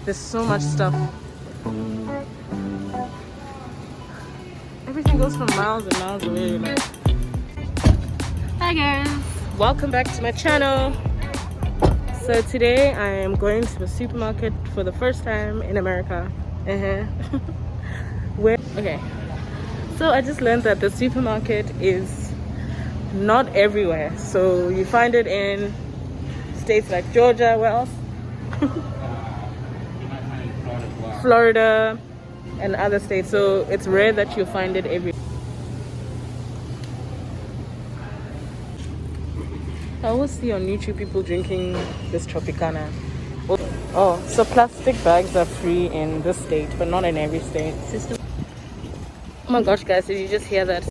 There's so much stuff. Everything goes for miles and miles away. Like. Hi guys, welcome back to my channel. So today I am going to the supermarket for the first time in America. Okay, so I just learned that the supermarket is not everywhere. So you find it in states like Georgia, where else? Florida and other states. So it's rare that you find it everywhere. I always see on YouTube people drinking this Tropicana. Oh, so plastic bags are free in this state, but not in every state. Oh my gosh, guys, did you just hear that?